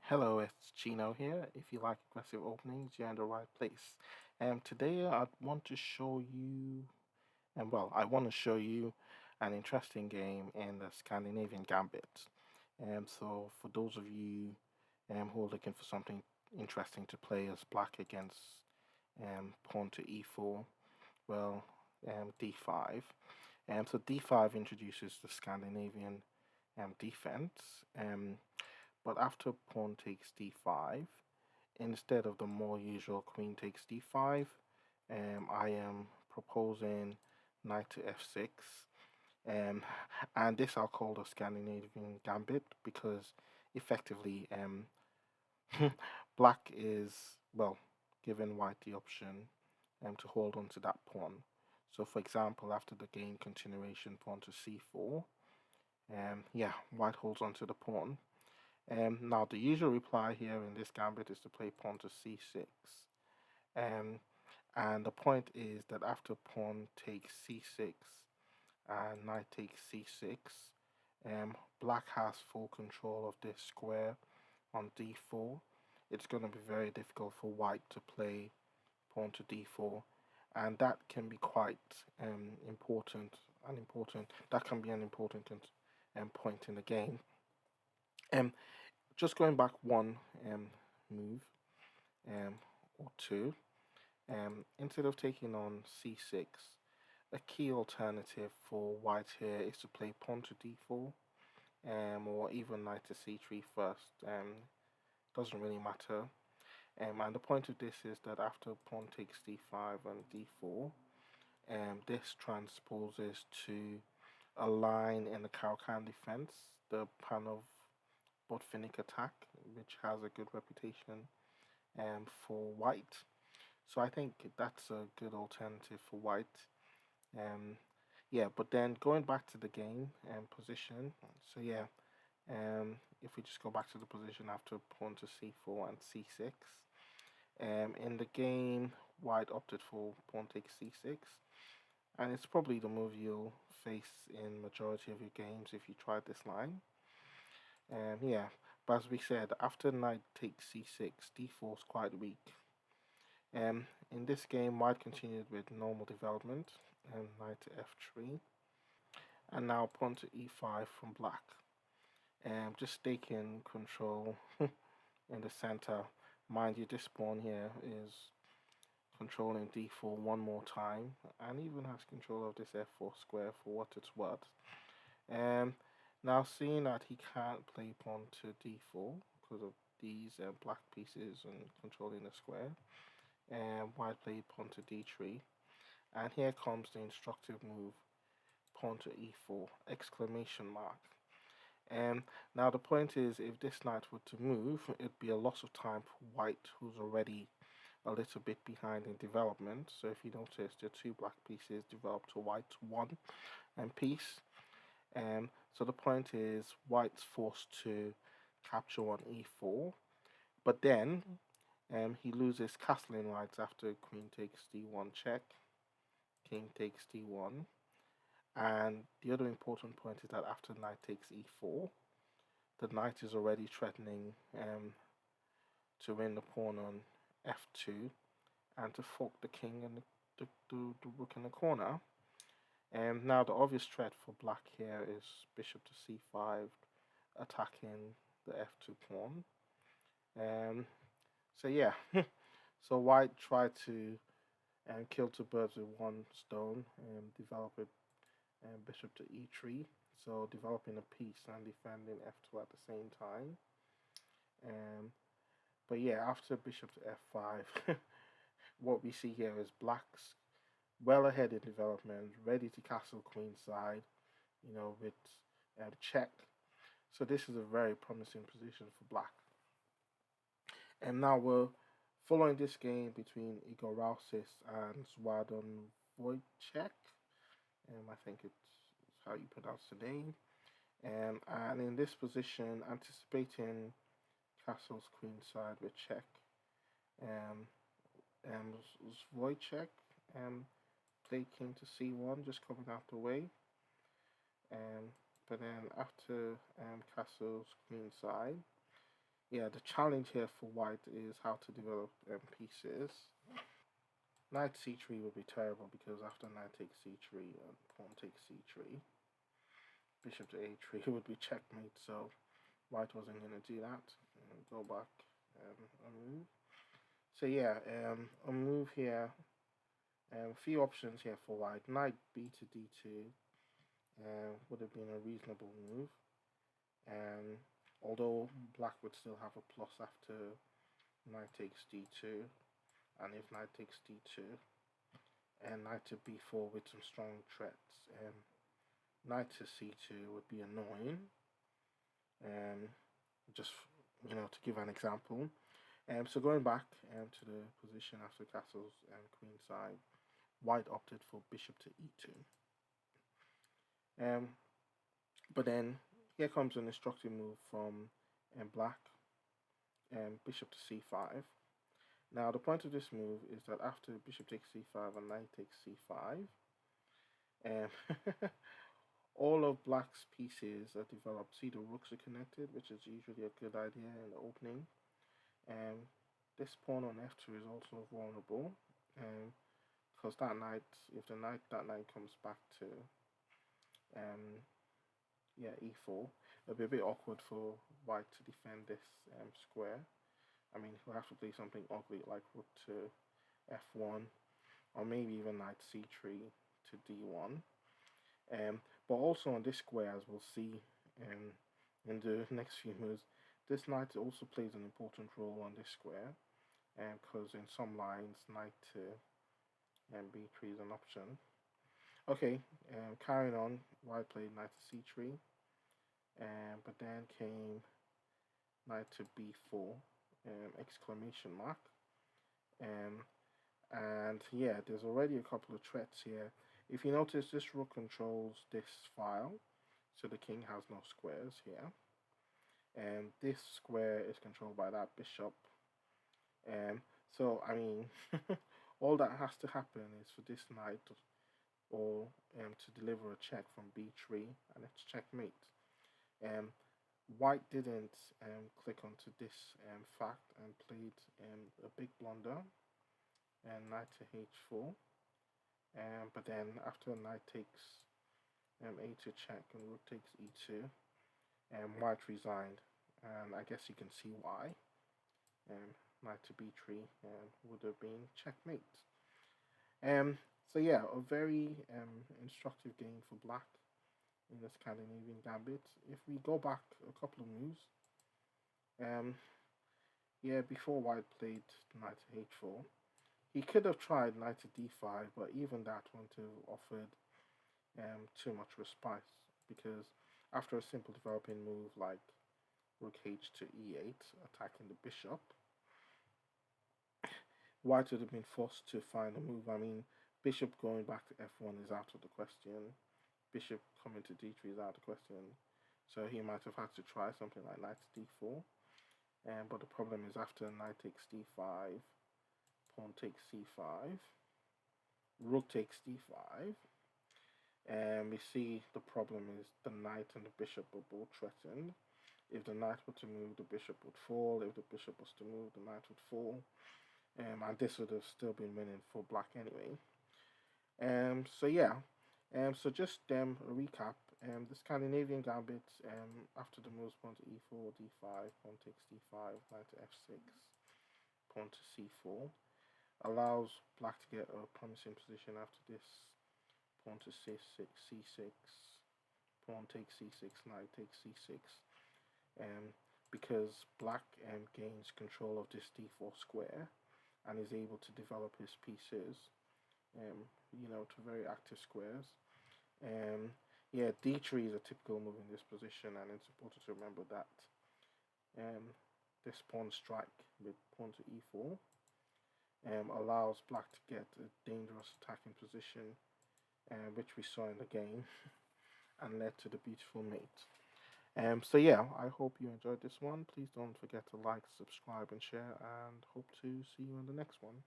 Hello, it's Chino here. If you like aggressive openings, you're in the right place. Today I want to show you, I want to show you an interesting game in the Scandinavian Gambit. So for those of you who are looking for something interesting to play as black against pawn to e4, well, d5. So d5 introduces the Scandinavian defense. Um, but after pawn takes d5, instead of the more usual queen takes d5, I am proposing knight to f6. Um, and this I'll call the Scandinavian Gambit because effectively black is, well, giving white the option to hold on to that pawn. So for example, after the game continuation pawn to c4, yeah, white holds on to the pawn. Now, the usual reply here in this gambit is to play pawn to c6. Um, and the point is that after pawn takes c6 and knight takes c6, black has full control of this square on d4. It's going to be very difficult for white to play pawn to d4, and that can be quite important. That can be an important point in the game. Um, just going back one move or two, instead of taking on c6, a key alternative for white here is to play pawn to d4, or even knight to c3 first. Doesn't really matter. And the point of this is that after pawn takes d5 and d4, this transposes to a line in the Caro-Kann defense, the pan of Botvinnik attack, which has a good reputation for white. So I think that's a good alternative for white. Um, yeah, but then going back to the game and position. So yeah, if we just go back to the position after pawn to c4 and c6. In the game, white opted for pawn takes c6, and it's probably the move you'll face in majority of your games if you try this line. Yeah, but as we said, after knight takes c6, d4 is quite weak. In this game, white continued with normal development, and knight to f3, and now pawn to e5 from black. Just taking control in the center. Mind you, this pawn here is controlling d4 one more time, and even has control of this f4 square for what it's worth. Um, Now seeing that he can't play pawn to d4 because of these black pieces and controlling the square, white played pawn to d3, and here comes the instructive move, pawn to e4, exclamation mark. Now the point is, if this knight were to move, it'd be a loss of time for white, who's already a little bit behind in development. So if you notice, the two black pieces developed to white's one piece. So the point is, white's forced to capture on e4, but then he loses castling rights after queen takes d1 check, king takes d1, and the other important point is that after knight takes e4, the knight is already threatening to win the pawn on f2 and to fork the king and the rook in the corner. Now the obvious threat for black here is bishop to c5, attacking the f2 pawn. So yeah, so white tried to kill two birds with one stone and develop a bishop to e3. So developing a piece and defending f2 at the same time. Um, but yeah, after bishop to f5, what we see here is black's well ahead in development, ready to castle queenside, with check. So this is a very promising position for black. And now we're following this game between Igor Rausis and Zwardon Vojtech. I think it's how you pronounce the name. And in this position, anticipating castle's queenside with check. Um, Wojciech played king to c1, just coming out the way. But then after castle's queenside, yeah, the challenge here for white is how to develop pieces. Knight c3 would be terrible because after knight takes c3 and pawn takes c3, bishop to a3 would be checkmate. So white wasn't going to do that. Go back a move. So yeah, a move here. A few options here for white. Knight b to d2 would have been a reasonable move. Although black would still have a plus after knight takes d2, and if knight takes d2, and knight to b4 with some strong threats, knight to c2 would be annoying. Just to give an example. So going back to the position after castles and queenside, white opted for bishop to e2. But then here comes an instructive move from black, bishop to c5. Now the point of this move is that after bishop takes c5 and knight takes c5, all of black's pieces are developed. See, the rooks are connected, which is usually a good idea in the opening. This pawn on f2 is also vulnerable, because that knight, if that knight comes back to e4, it'll be a bit awkward for white to defend this square. I mean, he'll have to play something ugly like rook to f1, or maybe even knight c3 to d1. But also on this square, as we'll see in the next few moves, this knight also plays an important role on this square, because in some lines, knight to b3 is an option. Okay, carrying on, white played knight to c3, but then came knight to b4, exclamation mark. And yeah, there's already a couple of threats here. If you notice, this rook controls this file, so the king has no squares here. And this square is controlled by that bishop. So, I mean, all that has to happen is for this knight or to deliver a check from b3, and it's checkmate. White didn't click onto this fact and played a big blunder, and knight to h4. But then after knight takes a2 check and rook takes e2, white resigned, and I guess you can see why. Knight to b3 would have been checkmate. So yeah, a very instructive game for black in the Scandinavian Gambit. If we go back a couple of moves, yeah, before white played knight to h4, he could have tried knight to d5, but even that wouldn't have offered too much respite, because after a simple developing move like rook h to e8, attacking the bishop, white would have been forced to find a move. I mean, bishop going back to f1 is out of the question. Bishop coming to d3 is out of the question. So he might have had to try something like knight to d4. But the problem is after knight takes d5, pawn takes c5, rook takes d5. And we see the problem is the knight and the bishop are both threatened. If the knight were to move, the bishop would fall. If the bishop was to move, the knight would fall. And this would have still been winning for black anyway. So yeah. So just a recap. The Scandinavian Gambit, after the moves pawn to e4, d5, pawn takes d5, knight to f6, pawn to c4, allows black to get a promising position after this. Pawn to c6, c6, pawn takes c6, knight takes c6, because black gains control of this d4 square and is able to develop his pieces, to very active squares. Yeah, d3 is a typical move in this position, and it's important to remember that this pawn strike with pawn to e4 allows black to get a dangerous attacking position, which we saw in the game, and led to the beautiful mate. So yeah, I hope you enjoyed this one. Please don't forget to like, subscribe, and share, and hope to see you in the next one.